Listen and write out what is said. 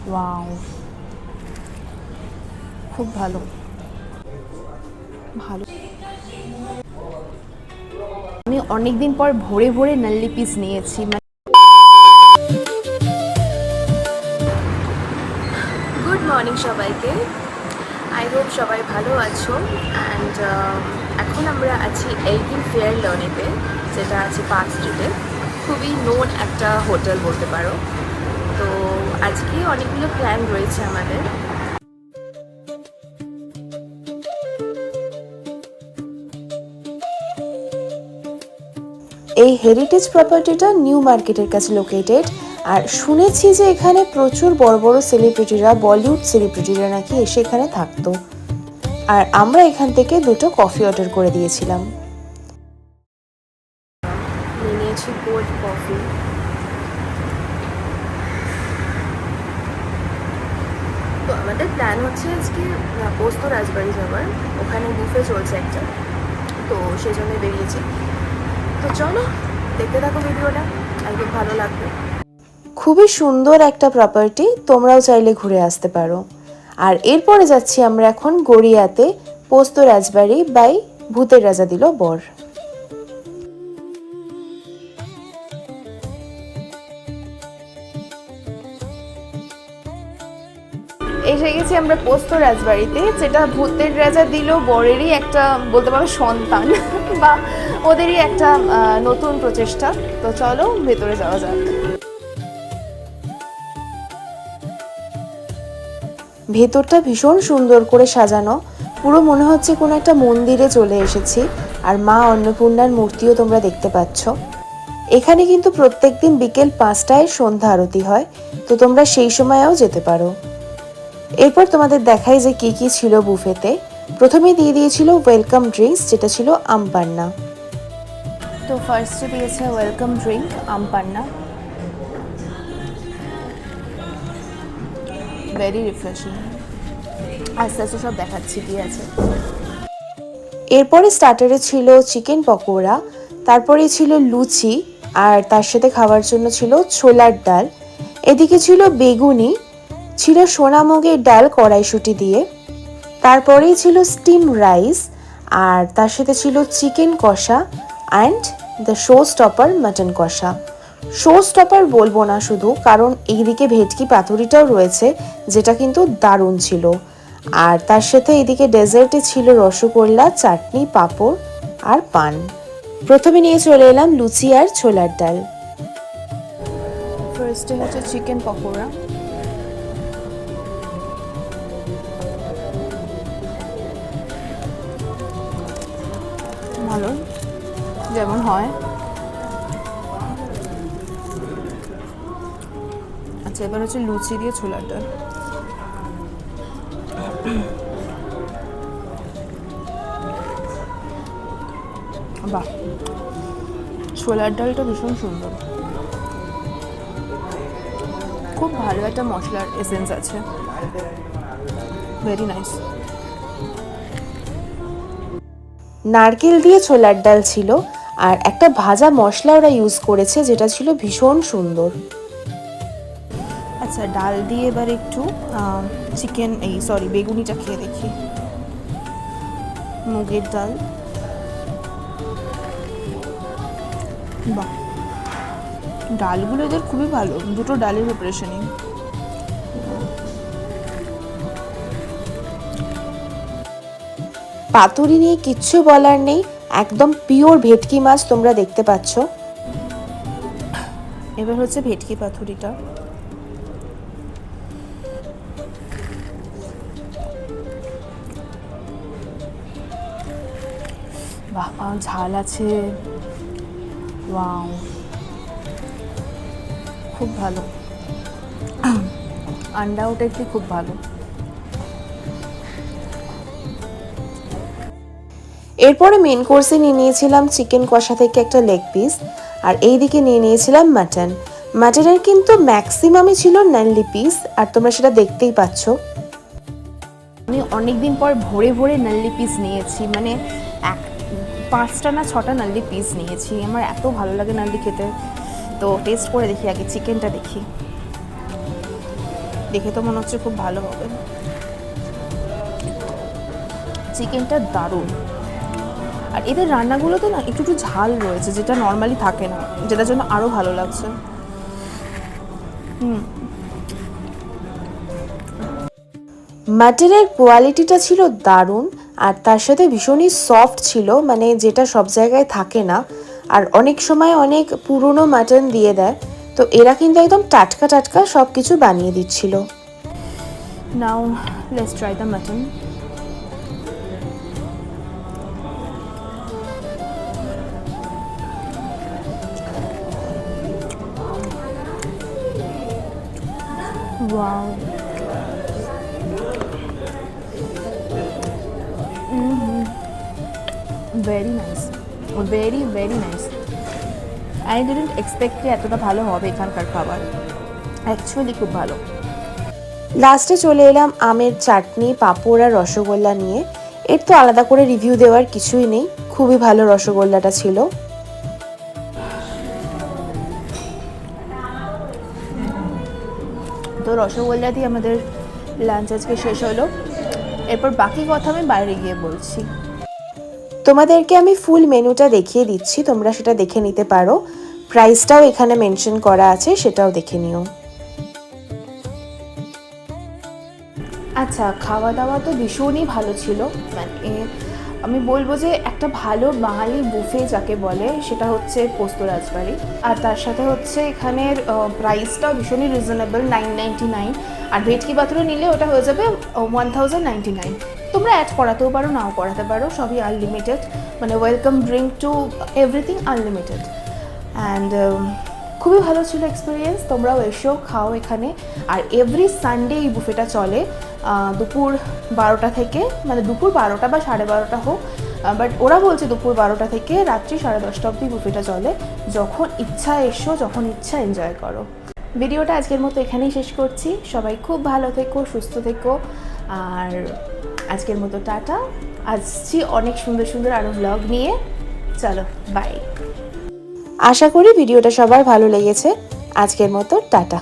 Wow, খুব ভালো ভালো। আমি অনেকদিন পর ভোরে ভোরে নাল্লি পিস নিয়েছি। গুড মর্নিং সবাইকে, আই হোপ সবাই ভালো আছো। অ্যান্ড এখন আমরা আছি এলগিন ফেয়ার লনেতে, যেটা আছে পার্ক স্ট্রিটে। খুবই নোন একটা হোটেল বলতে পারো। তো আজকে অনেকগুলো প্ল্যান রয়েছে আমাদের। এই হেরিটেজ প্রপার্টিটা নিউ মার্কেটের কাছে লোকেটেড। আর শুনেছি যে এখানে প্রচুর বড় বড় সেলিব্রিটিরা, বলিউড সেলিব্রিটিরা নাকি এসে এখানে থাকতো। আর আমরা এখান থেকে দুটো কফি অর্ডার করে দিয়েছিলাম। নিয়েছি কোল্ড কফি। তো আমাদের প্ল্যান হচ্ছে আজকে পোস্ত রাজবাড়ি যাবার, ওখানে বুফে চলছে একটা, তো সেই জন্যই বেরিয়েছি। তো চলো দেখতে থাকো ভিডিওটা, একদম ভালো লাগবে। খুবই সুন্দর একটা প্রপার্টি, তোমরাও চাইলে ঘুরে আসতে পারো। আর এরপরে যাচ্ছি আমরা এখন গড়িয়াতে পোস্ত রাজবাড়ি বাই ভূতের রাজা দিল বর। এসে গেছি আমরা পোস্ত রাজবাড়িতে, যেটা ভূতের রাজা দিল বরেরই একটা বলতে পারো সন্তান বা ওদেরই একটা নতুন প্রচেষ্টা। তো চলো ভেতরে যাওয়া যাক। ভেতরটা ভীষণ সুন্দর করে সাজানো, পুরো মনে হচ্ছে কোনো একটা মন্দিরে চলে এসেছি। আর মা অন্নপূর্ণার মূর্তিও তোমরা দেখতে পাচ্ছ। এখানে কিন্তু প্রত্যেকদিন বিকেল 5টায় সন্ধ্যা আরতি হয়, তো তোমরা সেই সময়েও যেতে পারো। এরপর তোমাদের দেখাই যে কি কি ছিল বুফেতে। প্রথমে দিয়ে দিয়েছিল ওয়েলকাম ড্রিঙ্কস, যেটা ছিল আমপান্না। তো ফার্স্টে দিয়েছে welcome drink aam panna, very refreshing. আস্তে আস্তে সব দেখাচ্ছি কি আছে। এরপরে স্টার্টারে ছিল চিকেন পকোড়া, তারপরে ছিল লুচি, আর তার সাথে খাওয়ার জন্য ছিল ছোলার ডাল। এদিকে ছিল বেগুনি, ছিল সোনামুগের ডাল কড়াইশুঁটি দিয়ে, তারপরেই ছিল স্টিম রাইস, আর তার সাথে ছিল চিকেন কষা and the show stopper mutton কষা। শো স্টপার বলবো না শুধু, কারণ এইদিকে ভেটকি পাতুরিটাও রয়েছে, যেটা কিন্তু দারুণ ছিল। আর তার সাথে এদিকে ডেজার্টে ছিল রসগোল্লা, চাটনি, পাঁপড় আর পান। প্রথমে নিয়ে চলে এলাম লুচি আর ছোলার ডাল। ফার্স্টে হচ্ছে চিকেন পকোড়া, ভালো যেমন হয়। আচ্ছা, এবার হচ্ছে লুচি দিয়ে ছোলার ডাল। বাহ, ছোলার ডালটা ভীষণ সুন্দর, খুব ভালো একটা মশলার এসেন্স আছে, ভেরি নাইস। নারকেল দিয়ে ছোলার ডাল ছিল, আর একটা ভাজা মশলা ওরা ইউজ করেছে, যেটা ছিল ভীষণ সুন্দর। আচ্ছা, ডাল দিয়ে এবার একটু চিকেন বেগুনিটা খেয়ে দেখি। মুগের ডাল, বাহ, ডালগুলো এদের খুবই ভালো, দুটো ডালের প্রিপারেশনই। পাতুরি নিয়ে কিচ্ছু বলার নেই, একদম পিওর ভেটকি মাছ তোমরা দেখতে পাচ্ছ। এবার হচ্ছে ভেটকি পাতুরিটা, বাহ, ঝাল আছে, ওয়াও, খুব ভালো, আনডাউটেডলি খুব ভালো। এরপরে মেন কোর্সে নিয়ে নিয়েছিলাম চিকেন কষা থেকে একটা লেগ পিস, আর এইদিকে নিয়ে নিয়েছিলাম মাটন। মাটনের কিন্তু ম্যাক্সিমামই ছিল নাল্লি পিস, আর তোমরা সেটা দেখতেই পাচ্ছ। আমি অনেকদিন পর ভোরে ভোরে নাল্লি পিস নিয়েছি, মানে 5টা না 6টা নাল্লি পিস নিয়েছি। আমার এত ভালো লাগে নাল্লি খেতে। তো টেস্ট করে দেখি, আগে চিকেনটা দেখি। দেখে তো মনে হচ্ছে খুব ভালো হবে। চিকেনটা দারুণ, আর এদের রান্নাগুলোতে না একটু একটু ঝাল রয়েছে, যেটা নর্মালি থাকে না, যেটার জন্য আরও ভালো লাগছে। মাটনের কোয়ালিটিটা ছিল দারুণ, আর তার সাথে ভীষণই সফট ছিল, মানে যেটা সব জায়গায় থাকে না। আর অনেক সময় অনেক পুরনো মাটন দিয়ে দেয়, তো এরা কিন্তু একদম টাটকা টাটকা সব কিছু বানিয়ে দিচ্ছিল। Now let's try the mutton. Wow. Very nice. Very, very nice. I didn't expect যে এতটা ভালো হবে এখানকার খাবার। অ্যাকচুয়ালি খুব ভালো। লাস্টে চলে এলাম আমের চাটনি, পাঁপড় আর রসগোল্লা নিয়ে। এর তো আলাদা করে রিভিউ দেওয়ার কিছুই নেই, খুবই ভালো রসগোল্লাটা ছিল। তো রসগোল্লা দিয়ে আমাদের লাঞ্চ আজকে শেষ হলো। এরপর বাকি কথা আমি বাইরে গিয়ে বলছি। তোমাদেরকে আমি ফুল মেনুটা দেখিয়ে দিচ্ছি, তোমরা সেটা দেখে নিতে পারো। প্রাইসটাও এখানে মেনশন করা আছে, সেটাও দেখে নিও। আচ্ছা, খাওয়া দাওয়া তো ভীষণই ভালো ছিল। মানে আমি বলবো যে একটা ভালো বাঙালি বুফে যাকে বলে, সেটা হচ্ছে পোস্ত রাজবাড়ি। আর তার সাথে হচ্ছে এখানের প্রাইসটাও ভীষণই রিজনেবল, 999। আর ভেটকি পাথরে নিলে ওটা হয়ে যাবে 1099। তোমরা অ্যাড করাতেও পারো, নাও করাতে পারো, সবই আনলিমিটেড। মানে welcome drink two everything unlimited. And খুবই ভালো ছিল এক্সপিরিয়েন্স। তোমরাও এসো, খাও এখানে। আর এভরি সানডে এই বুফেটা চলে দুপুর 12টা থেকে, মানে দুপুর 12টা বা 12:30 হোক, বাট ওরা বলছে দুপুর 12টা থেকে রাত্রি 10:30 অবধি বুফেটা চলে। যখন ইচ্ছা এসো, যখন ইচ্ছা এনজয় করো। ভিডিওটা আজকের মতো এখানেই শেষ করছি। সবাই খুব ভালো থেকো, সুস্থ থেকো। আর আজকের মতো টাটা। আসছি অনেক সুন্দর সুন্দর আরও ব্লগ নিয়ে। চলো, বাই। আশা করি ভিডিওটা সবার ভালো লেগেছে। আজকের মতো টাটা।